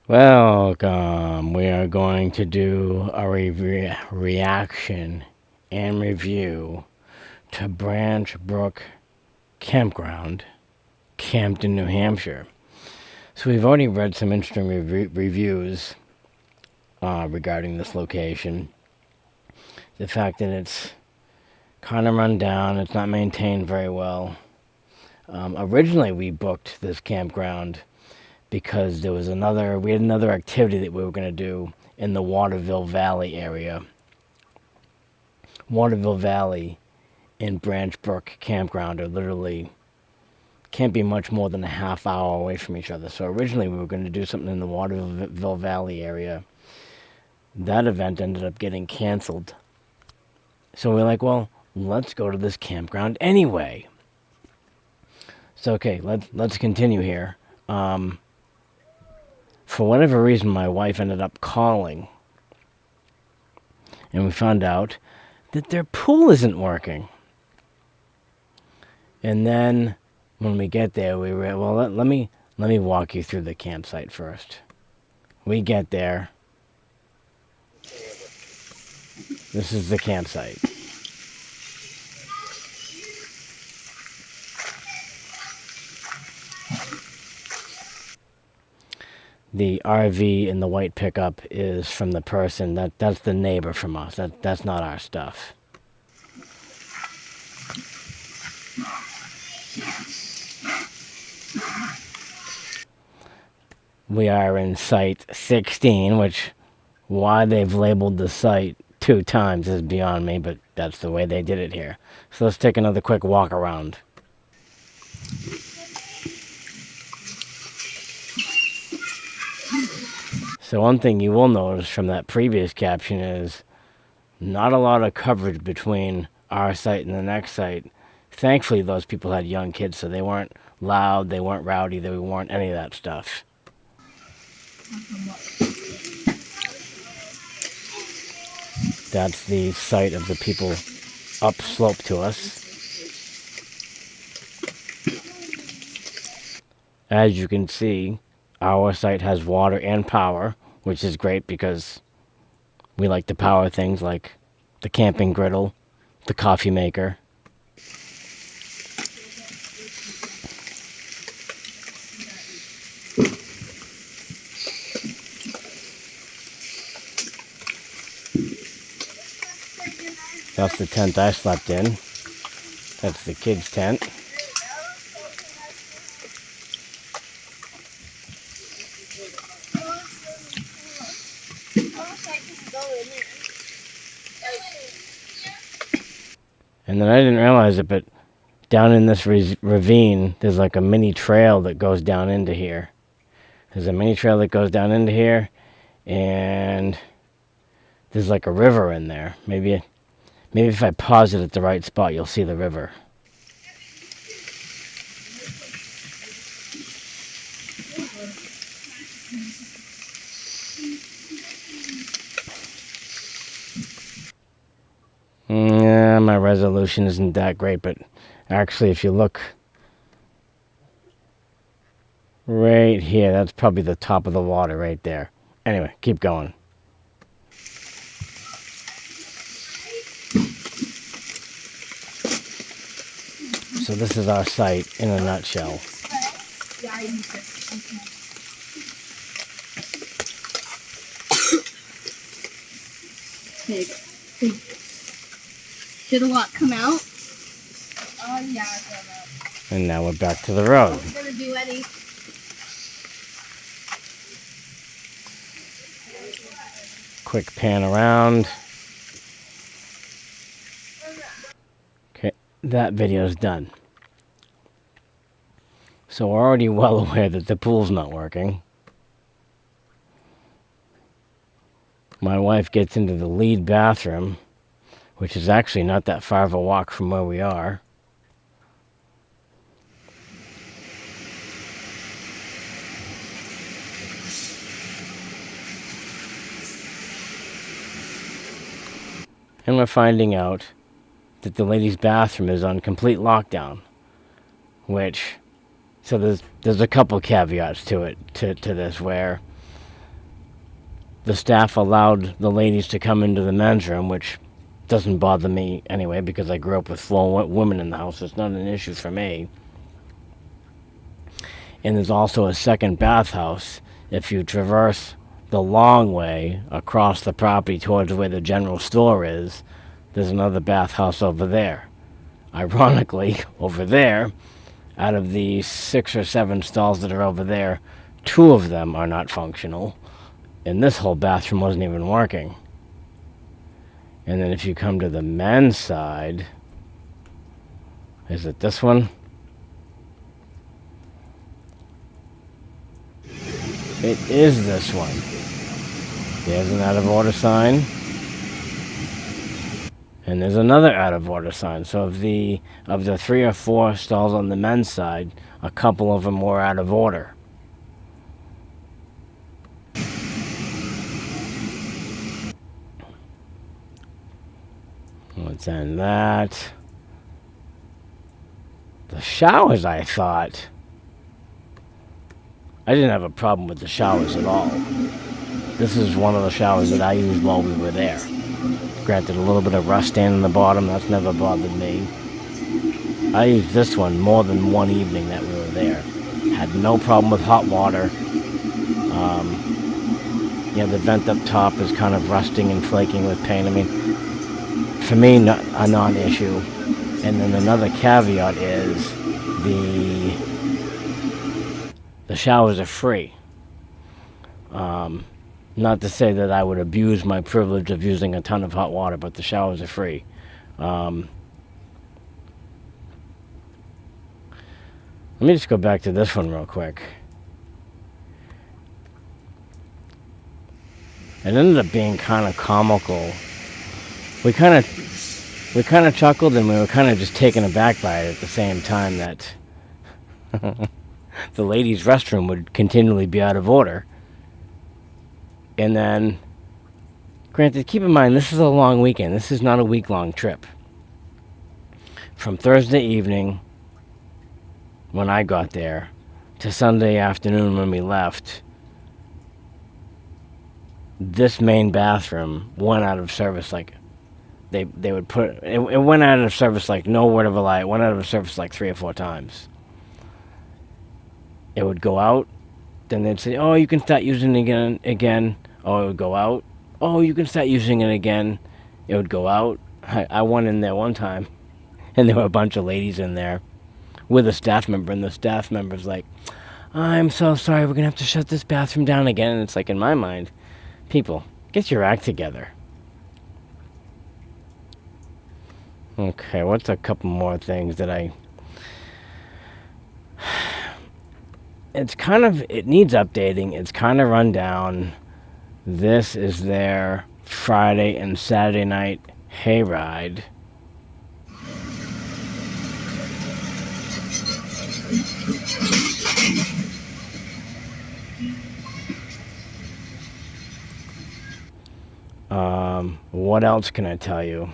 Welcome. We are going to do a reaction and review to Brook Campground, Campton, New Hampshire. So we've already read some interesting reviews regarding this location. The fact that it's kind of run down, it's not maintained very well. Originally, we booked this campground because we had another activity that we were going to do in the Waterville Valley area. Waterville Valley and Branch Brook Campground are literally can't be much more than a half hour away from each other. So originally we were going to do something in the Waterville Valley area. That event ended up getting canceled. So we're like, well, let's go to this campground anyway. So okay, let's continue here. For whatever reason, my wife ended up calling, and we found out that their pool isn't working. And then when we get there, we were, well, let me walk you through the campsite first. We get there. This is the campsite. The RV in the white pickup is from the person that's the neighbor from us. That's not our stuff. We are in site 16, which why they've labeled the site 2 times is beyond me, but that's the way they did it here. So let's take another quick walk around. So one thing you will notice from that previous caption is not a lot of coverage between our site and the next site. Thankfully, those people had young kids, so they weren't loud, they weren't rowdy, they weren't any of that stuff. That's the site of the people upslope to us. As you can see, our site has water and power, which is great because we like to power things like the camping griddle, the coffee maker. That's the tent I slept in. That's the kids' tent. And then I didn't realize it, but down in this ravine, there's like a mini trail that goes down into here. There's a mini trail that goes down into here, and there's like a river in there. Maybe if I pause it at the right spot, you'll see the river. Yeah, my resolution isn't that great, but actually if you look right here, that's probably the top of the water right there. Anyway, keep going. So this is our site in a nutshell. Pig. Did a lot come out? Oh, yeah, I got out. And now we're back to the road. I'm gonna do any. Quick pan around. Okay, that video's done. So we're already well aware that the pool's not working. My wife gets into the lead bathroom, which is actually not that far of a walk from where we are. And we're finding out that the ladies' bathroom is on complete lockdown, which, so there's a couple caveats to it, to this, where the staff allowed the ladies to come into the men's room, which doesn't bother me anyway because I grew up with 4 women in the house. It's not an issue for me. And there's also a second bathhouse. If you traverse the long way across the property towards where the general store is, there's another bathhouse over there. Ironically, over there, out of the 6 or 7 stalls that are over there, 2 of them are not functional, and this whole bathroom wasn't even working. And then if you come to the men's side, is it this one? It is this one. There's an out of order sign. And there's another out of order sign. So of the 3 or 4 stalls on the men's side, a couple of them were out of order. Let's end that. The showers, I thought. I didn't have a problem with the showers at all. This is one of the showers that I used while we were there. Granted, a little bit of rust stain in the bottom, that's never bothered me. I used this one more than one evening that we were there. Had no problem with hot water. The vent up top is kind of rusting and flaking with paint. I mean, for me, a non-issue. And then another caveat is the showers are free. Not to say that I would abuse my privilege of using a ton of hot water, but the showers are free. Let me just go back to this one real quick. It ended up being kind of comical. We kind of chuckled, and we were kind of just taken aback by it at the same time that the ladies' restroom would continually be out of order. And then, granted, keep in mind, this is a long weekend. This is not a week-long trip. From Thursday evening, when I got there, to Sunday afternoon when we left, this main bathroom went out of service like they would put it went out of service like no word of a lie. It went out of service like 3 or 4 times. It would go out, then they'd say, "Oh, you can start using it again." Oh, it would go out. "Oh, you can start using it again." It would go out. I went in there one time, and there were a bunch of ladies in there with a staff member, and the staff member's like, "I'm so sorry, we're going to have to shut this bathroom down again." And it's like, in my mind, people, get your act together. Okay, what's a couple more things that it needs updating. It's kind of run down. This is their Friday and Saturday night hayride. What else can I tell you?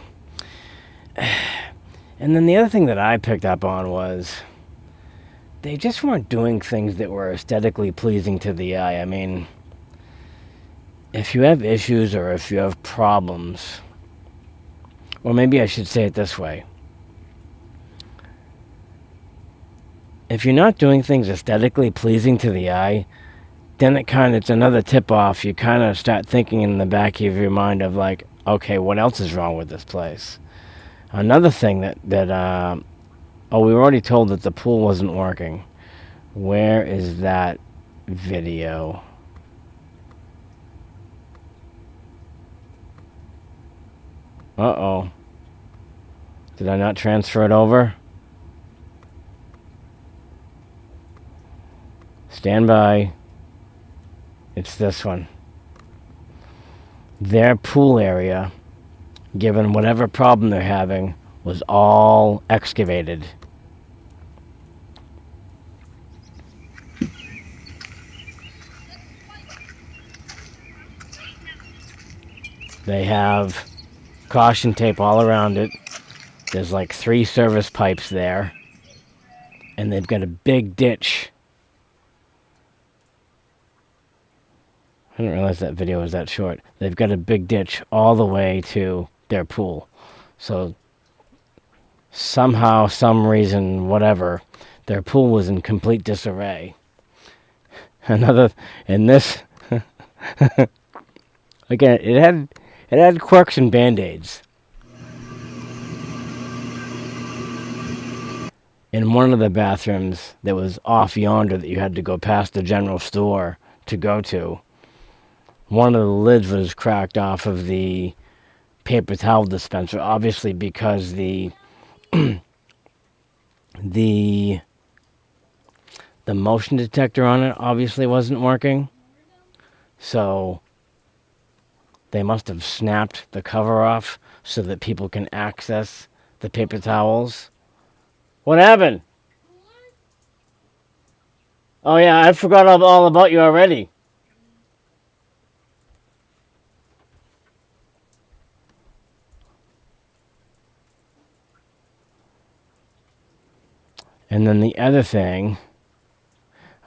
And then the other thing that I picked up on was they just weren't doing things that were aesthetically pleasing to the eye. I mean, if you have issues or if you have problems, or maybe I should say it this way. If you're not doing things aesthetically pleasing to the eye, then it's another tip-off. You kind of start thinking in the back of your mind of like, okay, what else is wrong with this place? Another thing we were already told that the pool wasn't working. Where is that video? Uh-oh. Did I not transfer it over? Stand by. It's this one. Their pool area, given whatever problem they're having, was all excavated. They have caution tape all around it. There's like 3 service pipes there. And they've got a big ditch. I didn't realize that video was that short. They've got a big ditch all the way to their pool. So somehow, some reason, whatever, their pool was in complete disarray. Another, and this, again, it had quirks and band-aids. In one of the bathrooms that was off yonder that you had to go past the general store to go to, one of the lids was cracked off of the paper towel dispenser, obviously because the the motion detector on it obviously wasn't working. So they must have snapped the cover off so that people can access the paper towels. What happened? Oh yeah, I forgot all about you already. And then the other thing,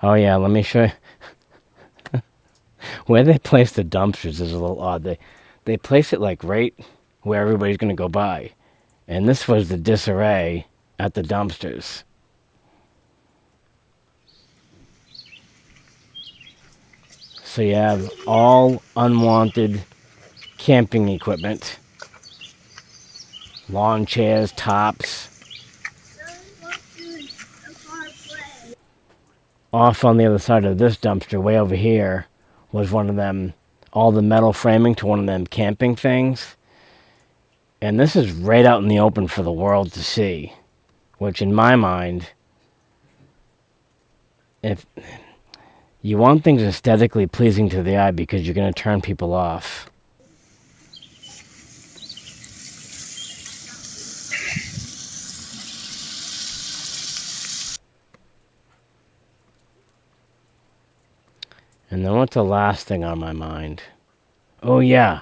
oh yeah, let me show you. Where they place the dumpsters is a little odd. They place it like right where everybody's going to go by. And this was the disarray at the dumpsters. So you have all unwanted camping equipment. Lawn chairs, tops. Off on the other side of this dumpster, way over here, was one of them, all the metal framing to one of them camping things. And this is right out in the open for the world to see. Which in my mind, if you want things aesthetically pleasing to the eye because you're going to turn people off. And then what's the last thing on my mind? Oh yeah.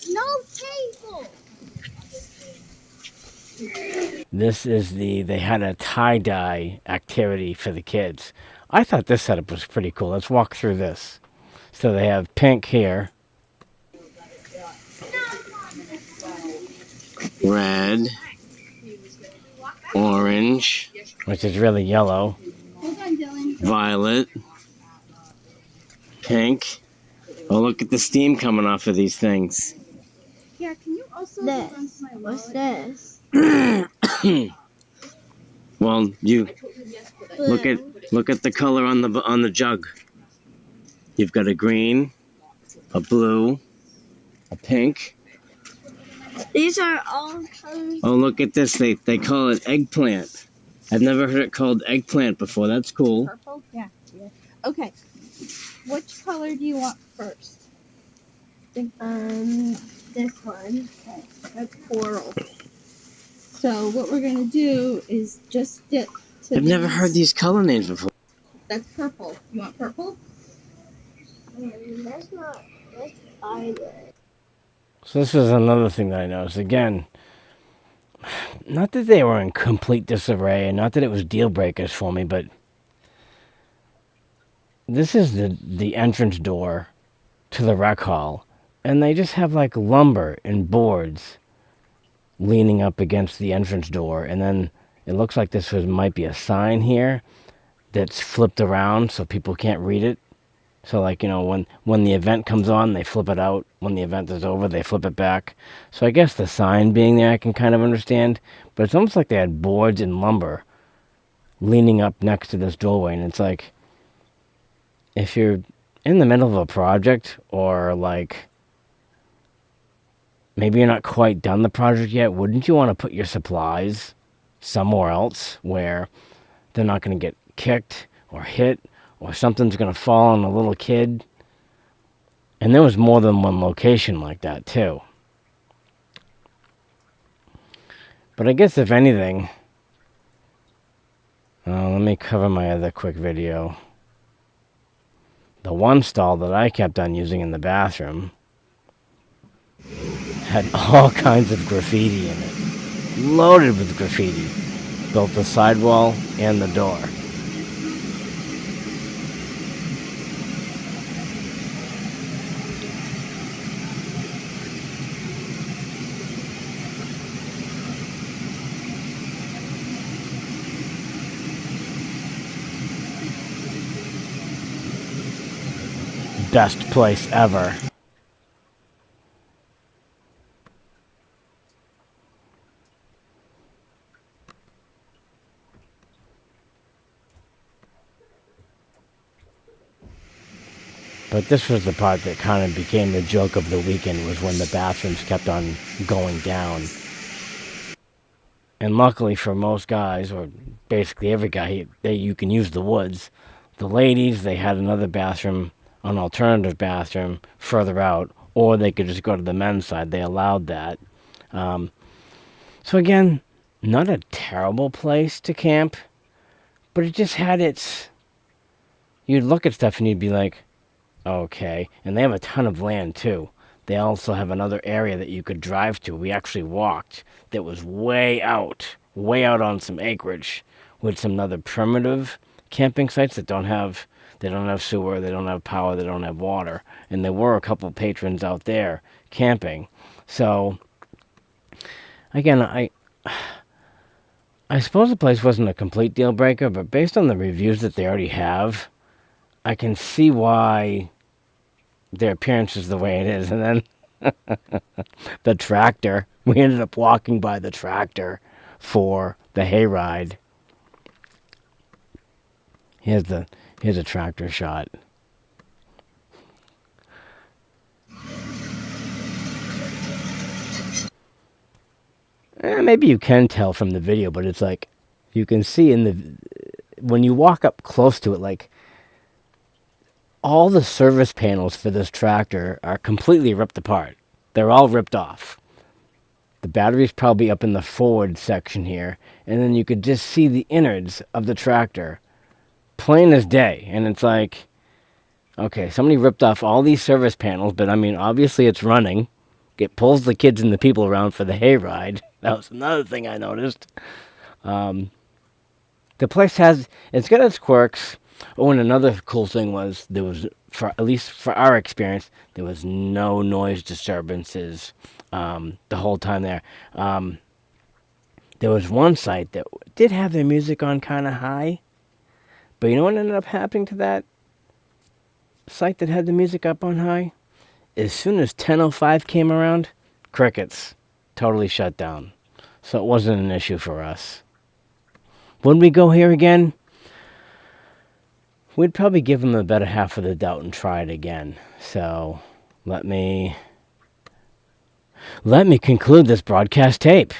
No table. This is they had a tie-dye activity for the kids. I thought this setup was pretty cool. Let's walk through this. So they have pink here. Red. Orange, which is really yellow. Violet. Pink. Oh, look at the steam coming off of these things. Yeah, can you also This. What's this? Well, you look at the color on the jug. You've got a green, a blue, a pink. These are all colors. Oh, look at this. They call it eggplant. I've never heard it called eggplant before. That's cool. Purple? Yeah. Okay. Which color do you want first? This one. Okay, that's coral. So what we're gonna do is just dip to I've never heard these color names before. That's purple. You want purple? That's not. That's either. So this is another thing that I noticed. Again, not that they were in complete disarray, and not that it was deal breakers for me, but this is the entrance door to the rec hall, and they just have like lumber and boards leaning up against the entrance door, and then it looks like might be a sign here that's flipped around so people can't read it. So like, when the event comes on, they flip it out. When the event is over, they flip it back. So I guess the sign being there I can kind of understand, but it's almost like they had boards and lumber leaning up next to this doorway, and it's like, if you're in the middle of a project, or like maybe you're not quite done the project yet, wouldn't you want to put your supplies somewhere else where they're not going to get kicked or hit, or something's going to fall on a little kid? And there was more than one location like that, too. But I guess if anything, let me cover my other quick video. The one stall that I kept on using in the bathroom had all kinds of graffiti in it. Loaded with graffiti. Built the sidewall and the door. best place ever. But this was the part that kind of became the joke of the weekend, was when the bathrooms kept on going down. And luckily for most guys, or basically every guy, you can use the woods. The ladies, they had another bathroom, an alternative bathroom further out, or they could just go to the men's side. They allowed that. So again, not a terrible place to camp, but it just had its... You'd look at stuff and you'd be like, okay. And they have a ton of land too. They also have another area that you could drive to. We actually walked that was way out on some acreage with some other primitive camping sites that don't have sewer, they don't have power, they don't have water. And there were a couple patrons out there camping. So again, I suppose the place wasn't a complete deal breaker, but based on the reviews that they already have, I can see why their appearance is the way it is. And then the tractor, we ended up walking by the tractor for the hayride. Here's a tractor shot. Maybe you can tell from the video, but it's like you can see when you walk up close to it, like all the service panels for this tractor are completely ripped apart. They're all ripped off. The battery's probably up in the forward section here, and then you could just see the innards of the tractor, plain as day. And it's like, okay, somebody ripped off all these service panels, but I mean, obviously it's running. It pulls the kids and the people around for the hayride. That was another thing I noticed. The place it's got its quirks. Oh, and another cool thing was there was, at least for our experience, there was no noise disturbances the whole time there. There was one site that did have their music on kind of high, but you know what ended up happening to that site that had the music up on high? As soon as 10:05 came around, crickets, totally shut down. So it wasn't an issue for us. When we go here again, we'd probably give them the better half of the doubt and try it again. So let me conclude this broadcast tape.